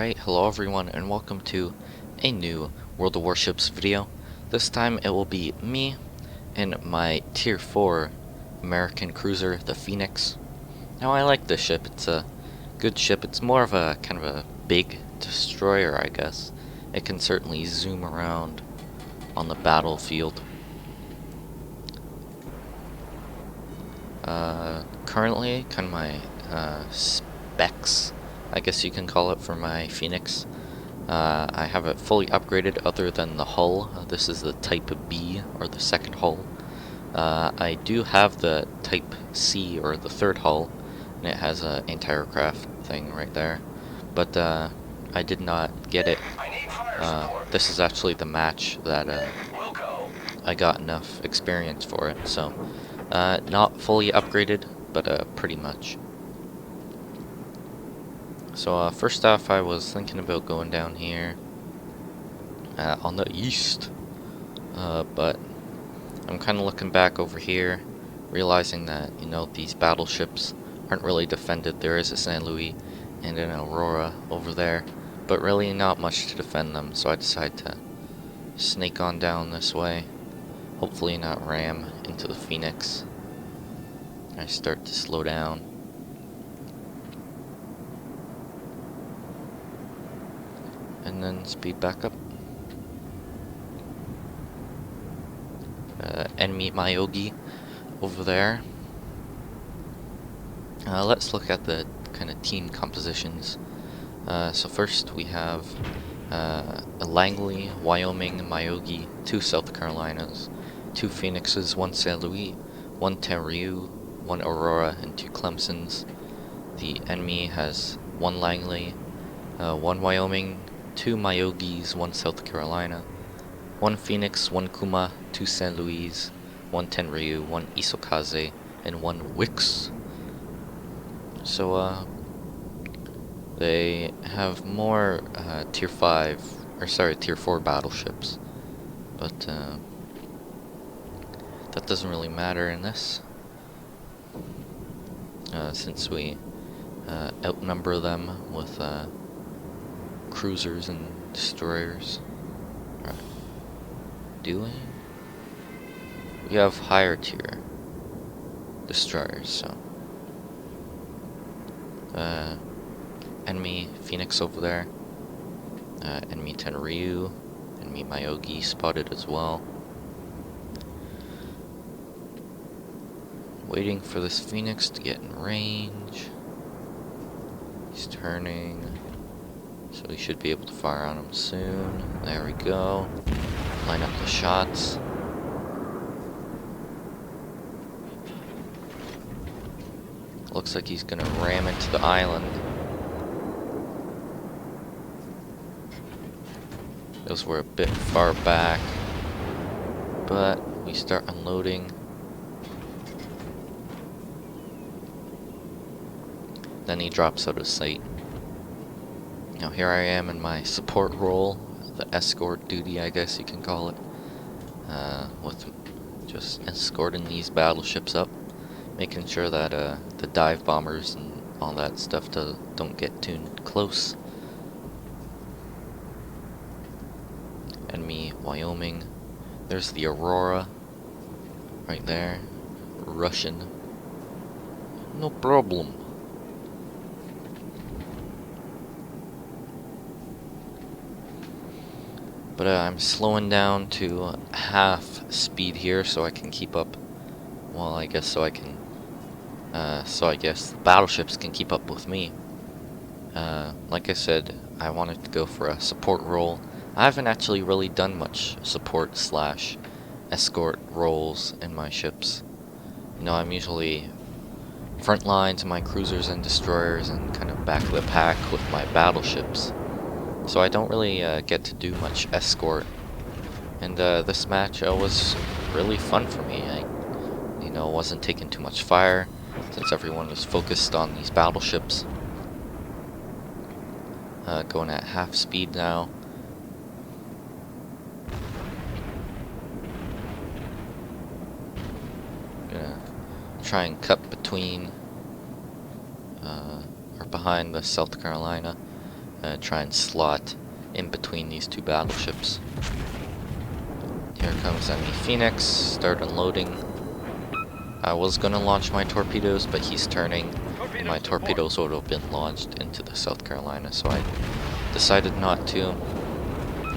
Alright, hello everyone and welcome to a new World of Warships video. This time it will be me and my tier 4 American cruiser, the Phoenix. Now I like this ship, it's a good ship. It's more of a kind of a big destroyer, I guess. It can certainly zoom around on the battlefield. Currently, kind of my specs, I guess you can call it, for my Phoenix. I have it fully upgraded other than the hull. This is the Type B, or the second hull. I do have the Type C, or the third hull, and it has an anti-aircraft thing right there. But I did not get it. This is actually the match that I got enough experience for it, so not fully upgraded, but pretty much. So first off, I was thinking about going down here on the east, but I'm kind of looking back over here, realizing that, you know, these battleships aren't really defended. There is a St. Louis and an Aurora over there, but really not much to defend them, so I decided to snake on down this way, hopefully not ram into the Phoenix. I start to slow down. And then speed back up. Enemy Myogi over there. Let's look at the kind of team compositions. So first we have a Langley, Wyoming, Myogi, 2 South Carolinas, 2 Phoenixes, 1 St. Louis, 1 Tenryu, 1 Aurora, and 2 Clemsons. The enemy has 1 Langley, 1 Wyoming, 2 Myogis, 1 South Carolina, 1 Phoenix, 1 Kuma, 2 St. Louis, 1 Tenryu, 1 Isokaze, and 1 Wix. So, they have more tier 4 battleships, but that doesn't really matter in this, since we outnumber them with cruisers and destroyers. Right. Do we have higher tier destroyers? So enemy Phoenix over there, enemy Tenryu, enemy Myogi spotted as well. Waiting for this Phoenix to get in range. He's turning, so we should be able to fire on him soon. There we go. Line up the shots. Looks like he's gonna ram into the island. Those were a bit far back, but we start unloading. Then he drops out of sight. Now here I am in my support role, the escort duty, I guess you can call it, with just escorting these battleships up, making sure that the dive bombers and all that stuff don't get too close. Enemy Wyoming. There's the Aurora right there. Russian. No problem. But I'm slowing down to half speed here so I can keep up. Well, I guess so I can. So I guess the battleships can keep up with me. Like I said, I wanted to go for a support role. I haven't actually really done much support / escort roles in my ships. You know, I'm usually front line to my cruisers and destroyers and kind of back of the pack with my battleships. So I don't really get to do much escort. And this match was really fun for me. I, you know, wasn't taking too much fire since everyone was focused on these battleships. Going at half speed now. Gonna try and cut between or behind the South Carolina. try and slot in between these two battleships. Here comes enemy Phoenix. Start unloading. I was gonna launch my torpedoes, but he's turning. And my torpedoes would have been launched into the South Carolina, so I decided not to.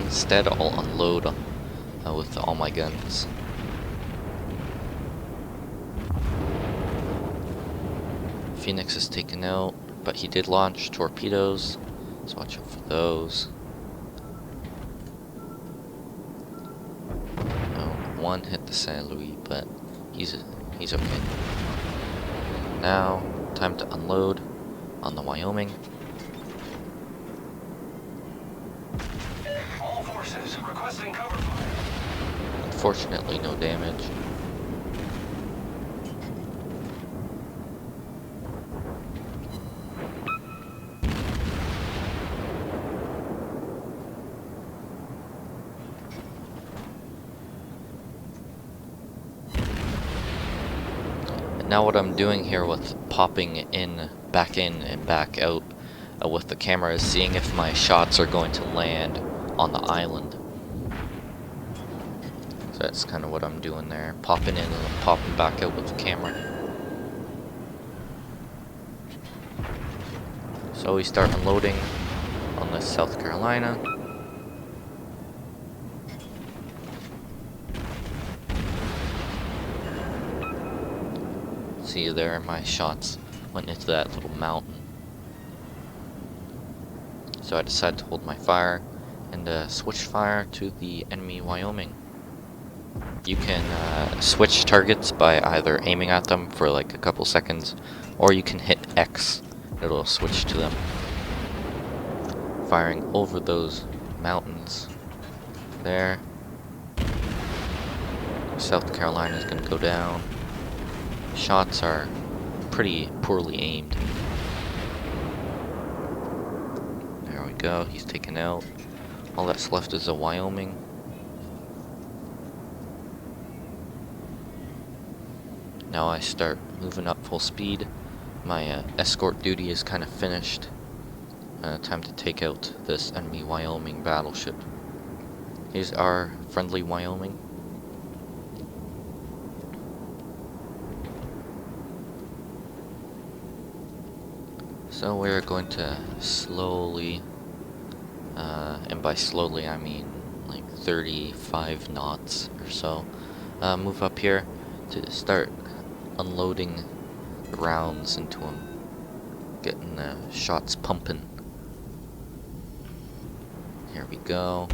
Instead, I'll unload with all my guns. Phoenix is taken out, but he did launch torpedoes, so watch out for those. Oh, one hit the Saint Louis, but he's okay. Now, time to unload on the Wyoming. All forces requesting cover fire. Unfortunately, no damage. Now what I'm doing here with popping in and back out with the camera is seeing if my shots are going to land on the island. So that's kind of what I'm doing there. Popping in and popping back out with the camera. So we start unloading on the South Carolina. See there, my shots went into that little mountain. So I decided to hold my fire and switch fire to the enemy Wyoming. You can switch targets by either aiming at them for like a couple seconds, or you can hit X. It'll switch to them. Firing over those mountains. There. South Carolina is going to go down. Shots are pretty poorly aimed. There we go, he's taken out. All that's left is a Wyoming. Now I start moving up full speed. My escort duty is kind of finished. Time to take out this enemy Wyoming battleship. Here's our friendly Wyoming. So we're going to slowly, and by slowly I mean like 35 knots or so, move up here to start unloading rounds into them, getting the shots pumping. Here we go.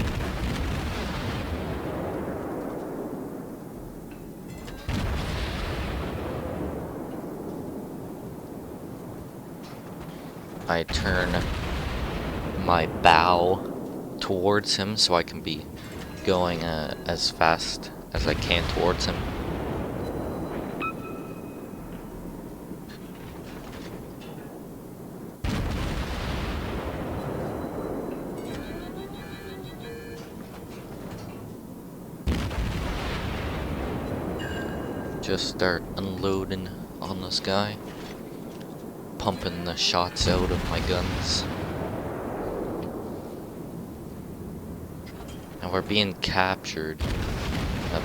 I turn my bow towards him so I can be going as fast as I can towards him. Just start unloading on this guy. Pumping the shots out of my guns. And we're being captured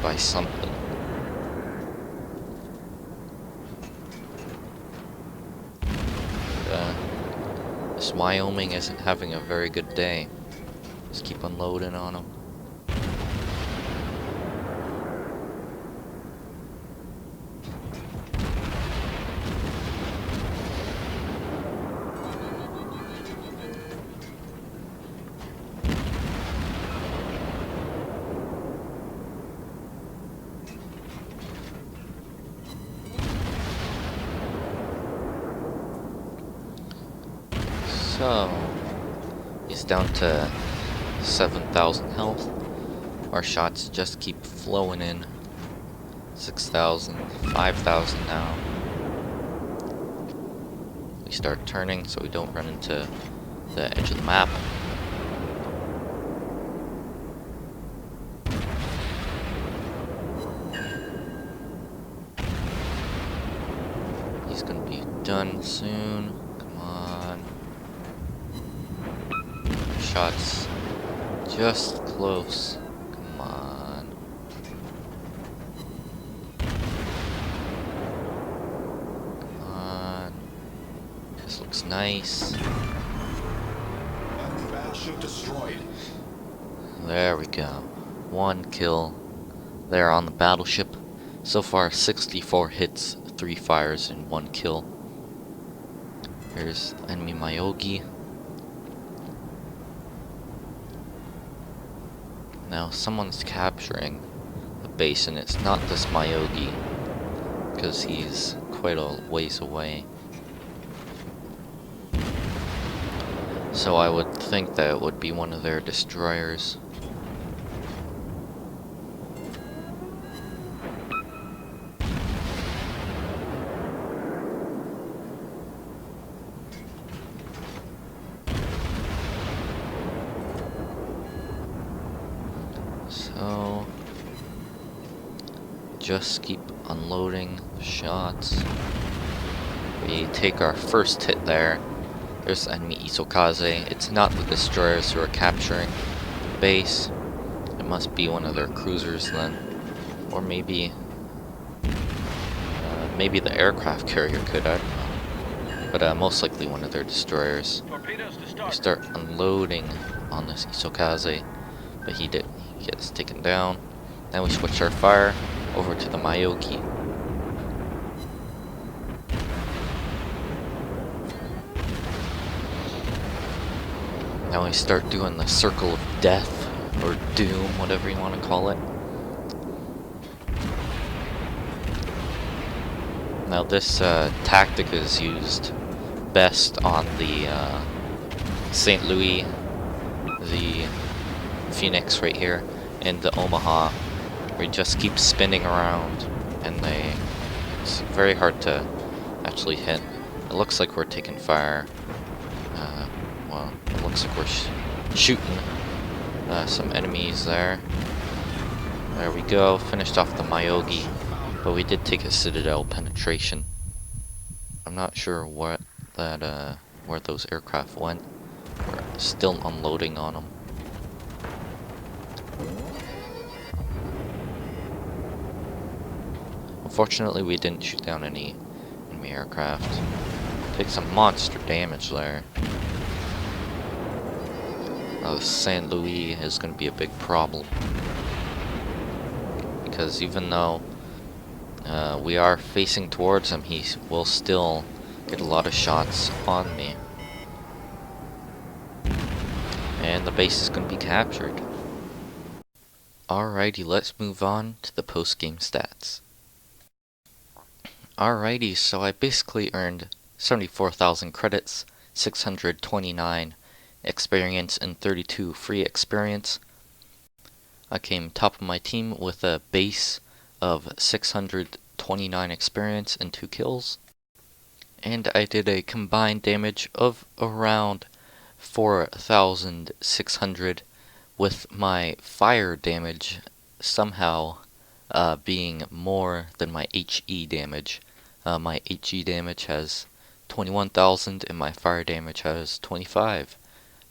by something. This Wyoming isn't having a very good day. Just keep unloading on them. So, he's down to 7,000 health. Our shots just keep flowing in. 6,000, 5,000 now. We start turning so we don't run into the edge of the map. He's gonna be done soon. Come on. shots just close. Come on. Come on. This looks nice. Battleship destroyed. There we go. 1 kill there on the battleship. So far 64 hits, 3 fires, and 1 kill. Here's enemy Myogi. Now someone's capturing the base, and it's not this Myogi, because he's quite a ways away. So I would think that it would be one of their destroyers. So just keep unloading the shots. We take our first hit there. There's enemy Isokaze. It's not the destroyers who are capturing the base. It must be one of their cruisers then. Or maybe maybe the aircraft carrier could, I don't know. But most likely one of their destroyers. We start unloading on this Isokaze, but he gets taken down. Then we switch our fire over to the Myogi. Now we start doing the circle of death, or doom, whatever you want to call it. Now this tactic is used best on the St. Louis, the Phoenix right here, and the Omaha. We just keep spinning around, and it's very hard to actually hit. It looks like we're taking fire. Well, it looks like we're shooting some enemies there. There we go, finished off the Myogi, but we did take a Citadel penetration. I'm not sure what that where those aircraft went. We're still unloading on them. Unfortunately, we didn't shoot down any enemy aircraft. Take some monster damage there. St. Louis is going to be a big problem, because even though we are facing towards him, he will still get a lot of shots on me, and the base is going to be captured. Alrighty, let's move on to the post-game stats. Alrighty, so I basically earned 74,000 credits, 629 experience, and 32 free experience. I came top of my team with a base of 629 experience and 2 kills. And I did a combined damage of around 4,600, with my fire damage somehow being more than my HE damage. My HE damage has 21,000 and my fire damage has 25.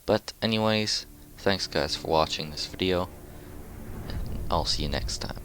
But anyways, thanks guys for watching this video. I'll see you next time.